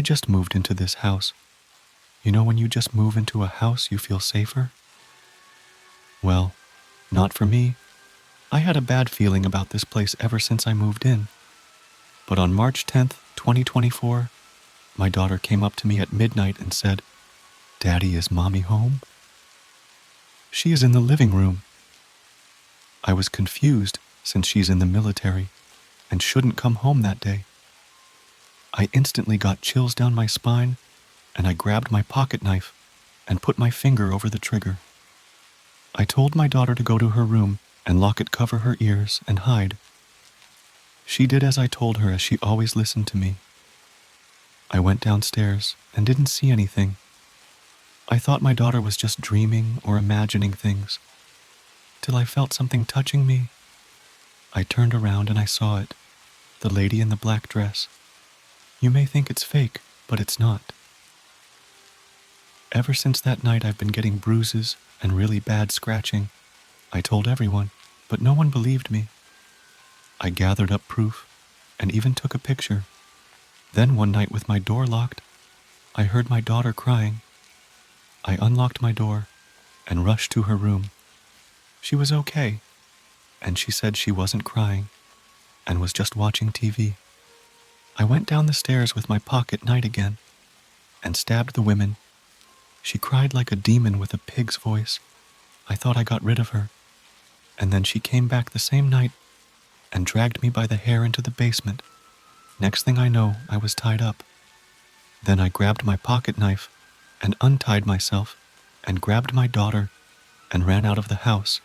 I just moved into this house. You know when you just move into a house, you feel safer? Well, not for me. I had a bad feeling about this place ever since I moved in. But on March 10th, 2024, my daughter came up to me at midnight and said, "Daddy, is Mommy home?" "She is in the living room." I was confused since she's in the military and shouldn't come home that day. I instantly got chills down my spine and I grabbed my pocket knife and put my finger over the trigger. I told my daughter to go to her room and lock it, cover her ears, and hide. She did as I told her, as she always listened to me. I went downstairs and didn't see anything. I thought my daughter was just dreaming or imagining things, till I felt something touching me. I turned around and I saw it, the lady in the black dress. You may think it's fake, but it's not. Ever since that night, I've been getting bruises and really bad scratching. I told everyone, but no one believed me. I gathered up proof and even took a picture. Then one night, with my door locked, I heard my daughter crying. I unlocked my door and rushed to her room. She was okay, and she said she wasn't crying and was just watching TV. I went down the stairs with my pocket knife again and stabbed the women. She cried like a demon with a pig's voice. I thought I got rid of her, and then she came back the same night and dragged me by the hair into the basement. Next thing I know, I was tied up. Then I grabbed my pocket knife and untied myself and grabbed my daughter and ran out of the house.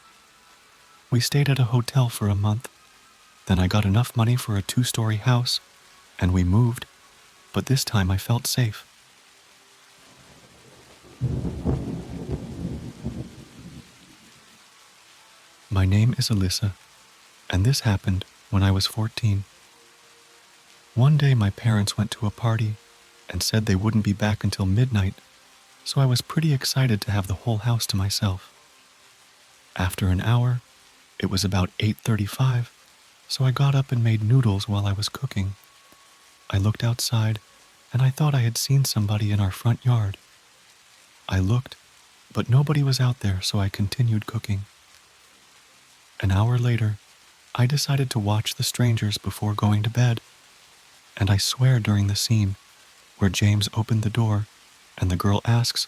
We stayed at a hotel for a month. Then I got enough money for a 2-story house and we moved, but this time I felt safe. My name is Alyssa, and this happened when I was 14. One day my parents went to a party and said they wouldn't be back until midnight, so I was pretty excited to have the whole house to myself. After an hour, it was about 8:35, so I got up and made noodles while I was cooking. I looked outside, and I thought I had seen somebody in our front yard. I looked, but nobody was out there, so I continued cooking. An hour later, I decided to watch the strangers before going to bed, and I swear during the scene where James opened the door and the girl asks,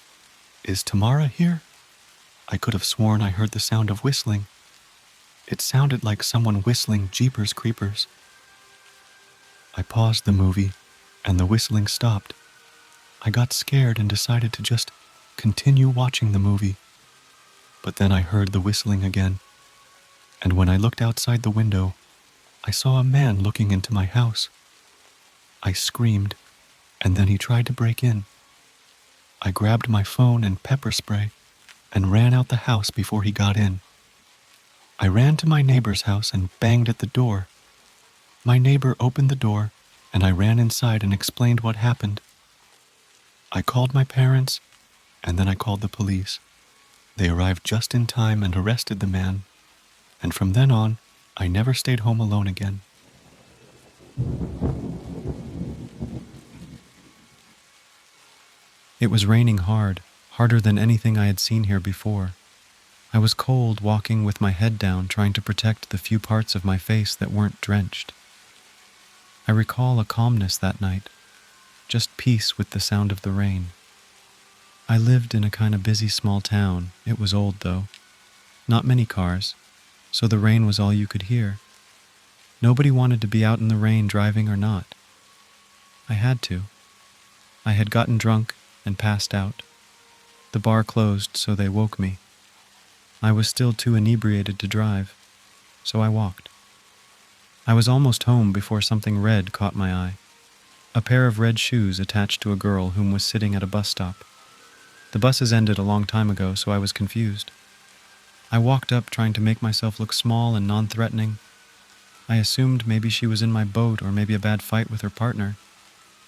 "Is Tamara here?" I could have sworn I heard the sound of whistling. It sounded like someone whistling Jeepers Creepers. I paused the movie, and the whistling stopped. I got scared and decided to just continue watching the movie. But then I heard the whistling again, and when I looked outside the window, I saw a man looking into my house. I screamed, and then he tried to break in. I grabbed my phone and pepper spray and ran out the house before he got in. I ran to my neighbor's house and banged at the door. My neighbor opened the door, and I ran inside and explained what happened. I called my parents, and then I called the police. They arrived just in time and arrested the man, and from then on, I never stayed home alone again. It was raining hard, harder than anything I had seen here before. I was cold, walking with my head down, trying to protect the few parts of my face that weren't drenched. I recall a calmness that night, just peace with the sound of the rain. I lived in a kind of busy small town. It was old, though. Not many cars, so the rain was all you could hear. Nobody wanted to be out in the rain, driving or not. I had to. I had gotten drunk and passed out. The bar closed, so they woke me. I was still too inebriated to drive, so I walked. I was almost home before something red caught my eye. A pair of red shoes attached to a girl whom was sitting at a bus stop. The buses ended a long time ago, so I was confused. I walked up, trying to make myself look small and non-threatening. I assumed maybe she was in my boat or maybe a bad fight with her partner.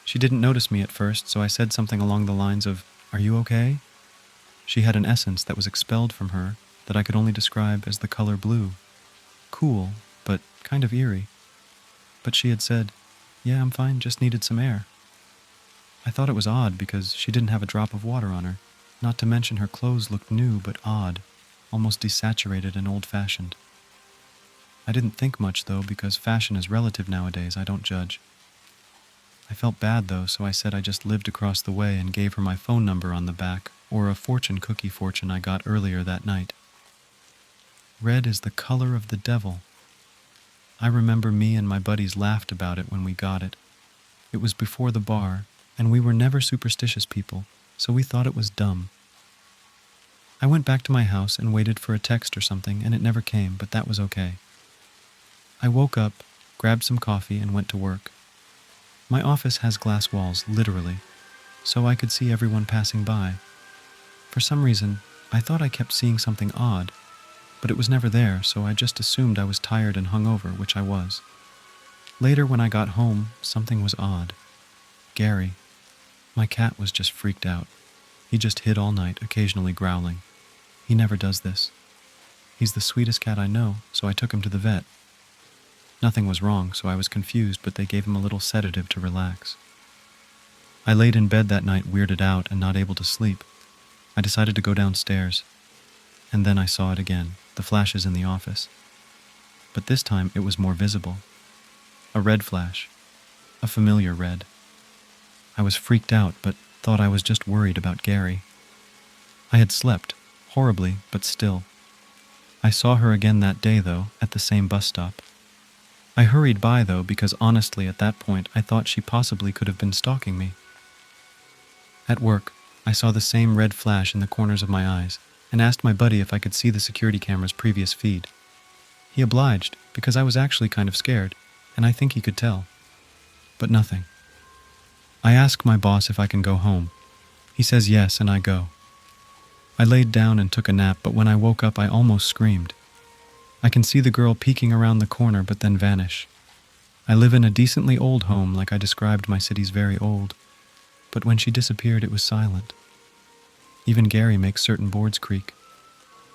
She didn't notice me at first, so I said something along the lines of, "Are you okay?" She had an essence that was expelled from her that I could only describe as the color blue. Cool, but kind of eerie. But she had said, "Yeah, I'm fine, just needed some air." I thought it was odd because she didn't have a drop of water on her, not to mention her clothes looked new but odd, almost desaturated and old-fashioned. I didn't think much, though, because fashion is relative nowadays. I don't judge. I felt bad, though, so I said I just lived across the way and gave her my phone number on the back, or a fortune cookie fortune I got earlier that night. Red is the color of the devil. I remember me and my buddies laughed about it when we got it. It was before the bar, and we were never superstitious people, so we thought it was dumb. I went back to my house and waited for a text or something, and it never came, but that was okay. I woke up, grabbed some coffee, and went to work. My office has glass walls, literally, so I could see everyone passing by. For some reason, I thought I kept seeing something odd, but it was never there, so I just assumed I was tired and hungover, which I was. Later, when I got home, something was odd. Gary. My cat was just freaked out. He just hid all night, occasionally growling. He never does this. He's the sweetest cat I know, so I took him to the vet. Nothing was wrong, so I was confused, but they gave him a little sedative to relax. I laid in bed that night, weirded out and not able to sleep. I decided to go downstairs. And then I saw it again, the flashes in the office. But this time it was more visible. A red flash. A familiar red. I was freaked out, but thought I was just worried about Gary. I had slept, horribly, but still. I saw her again that day, though, at the same bus stop. I hurried by, though, because honestly at that point I thought she possibly could have been stalking me. At work, I saw the same red flash in the corners of my eyes and asked my buddy if I could see the security camera's previous feed. He obliged, because I was actually kind of scared, and I think he could tell. But nothing. I ask my boss if I can go home. He says yes, and I go. I laid down and took a nap, but when I woke up I almost screamed. I can see the girl peeking around the corner but then vanish. I live in a decently old home, like I described my city's very old, but when she disappeared it was silent. Even Gary makes certain boards creak.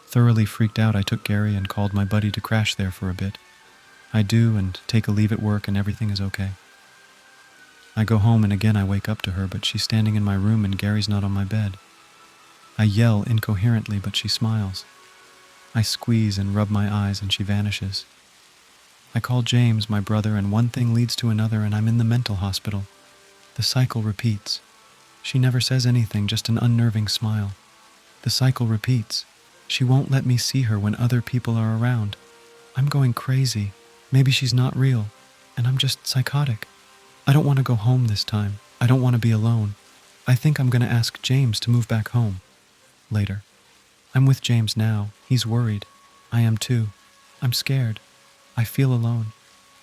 Thoroughly freaked out, I took Gary and called my buddy to crash there for a bit. I do, and take a leave at work, and everything is okay. I go home and again I wake up to her, but she's standing in my room and Gary's not on my bed. I yell incoherently, but she smiles. I squeeze and rub my eyes and she vanishes. I call James, my brother, and one thing leads to another and I'm in the mental hospital. The cycle repeats. She never says anything, just an unnerving smile. The cycle repeats. She won't let me see her when other people are around. I'm going crazy. Maybe she's not real, and I'm just psychotic. I don't want to go home this time. I don't want to be alone. I think I'm going to ask James to move back home. Later. I'm with James now. He's worried. I am too. I'm scared. I feel alone.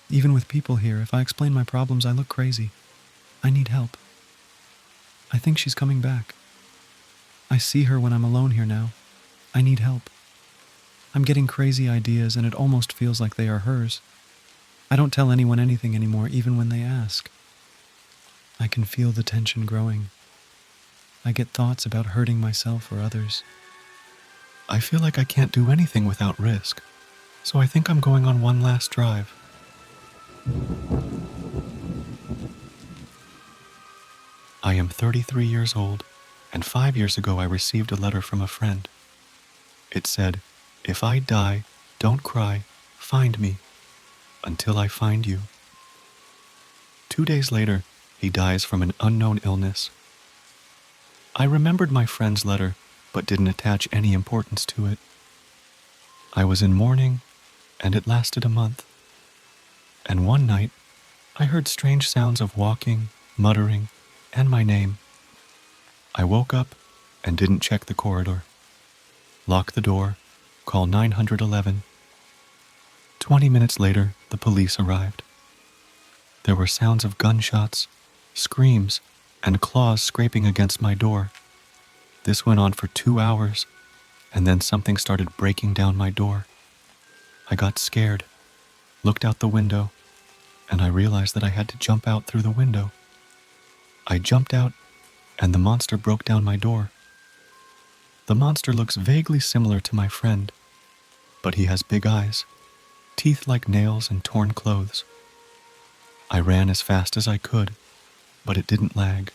Even with people here, if I explain my problems, I look crazy. I need help. I think she's coming back. I see her when I'm alone here now. I need help. I'm getting crazy ideas and it almost feels like they are hers. I don't tell anyone anything anymore, even when they ask. I can feel the tension growing. I get thoughts about hurting myself or others. I feel like I can't do anything without risk, so I think I'm going on one last drive. I am 33 years old, and 5 years ago I received a letter from a friend. It said, "If I die, don't cry, find me, until I find you." 2 days later, he dies from an unknown illness. I remembered my friend's letter, but didn't attach any importance to it. I was in mourning, and it lasted a month. And one night, I heard strange sounds of walking, muttering, and my name. I woke up and didn't check the corridor. Lock the door, call 911. 20 minutes later, the police arrived. There were sounds of gunshots, screams, and claws scraping against my door. This went on for 2 hours, and then something started breaking down my door. I got scared, looked out the window, and I realized that I had to jump out through the window. I jumped out, and the monster broke down my door. The monster looks vaguely similar to my friend, but he has big eyes, teeth like nails, and torn clothes. I ran as fast as I could, but it didn't lag.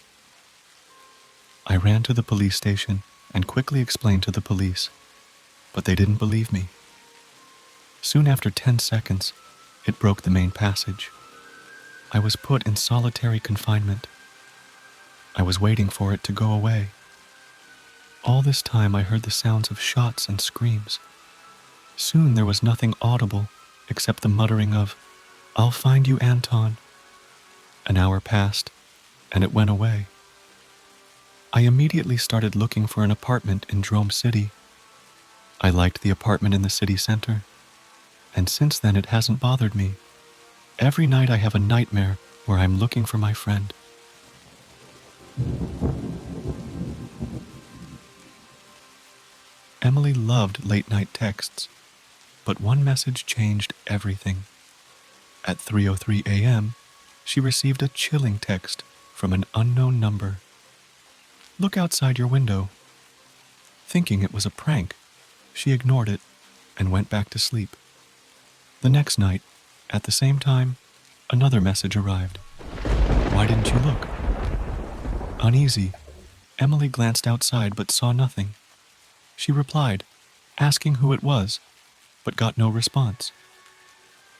I ran to the police station and quickly explained to the police, but they didn't believe me. Soon after 10 seconds, it broke the main passage. I was put in solitary confinement. I was waiting for it to go away. All this time I heard the sounds of shots and screams. Soon there was nothing audible except the muttering of, "I'll find you, Anton." An hour passed, and it went away. I immediately started looking for an apartment in Drome City. I liked the apartment in the city center, and since then it hasn't bothered me. Every night I have a nightmare where I'm looking for my friend. Emily loved late-night texts, but one message changed everything. At 3:03 a.m., she received a chilling text from an unknown number. "Look outside your window." Thinking it was a prank, she ignored it and went back to sleep. The next night, at the same time, another message arrived. "Why didn't you look?" Uneasy, Emily glanced outside but saw nothing. She replied, asking who it was, but got no response.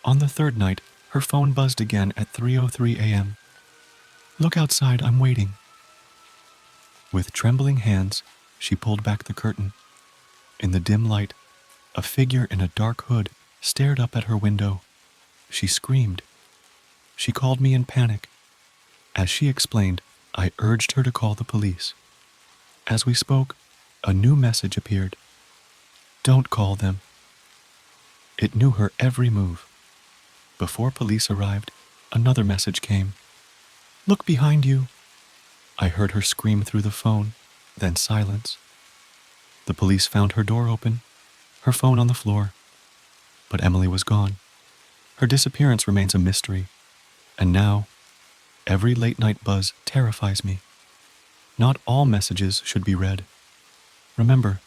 On the third night, her phone buzzed again at 3:03 a.m. "Look outside, I'm waiting." With trembling hands, she pulled back the curtain. In the dim light, a figure in a dark hood stared up at her window. She screamed. She called me in panic. As she explained, I urged her to call the police. As we spoke, a new message appeared. "Don't call them." It knew her every move. Before police arrived, another message came. "Look behind you." I heard her scream through the phone, then silence. The police found her door open, her phone on the floor, but Emily was gone. Her disappearance remains a mystery, and now, every late-night buzz terrifies me. Not all messages should be read. Remember,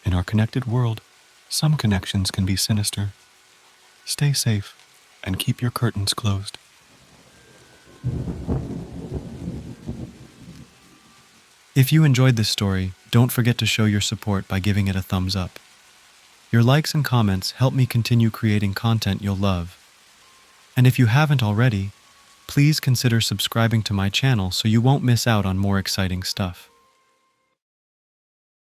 in our connected world, some connections can be sinister. Stay safe and keep your curtains closed. If you enjoyed this story, don't forget to show your support by giving it a thumbs up. Your likes and comments help me continue creating content you'll love. And if you haven't already, please consider subscribing to my channel so you won't miss out on more exciting stuff.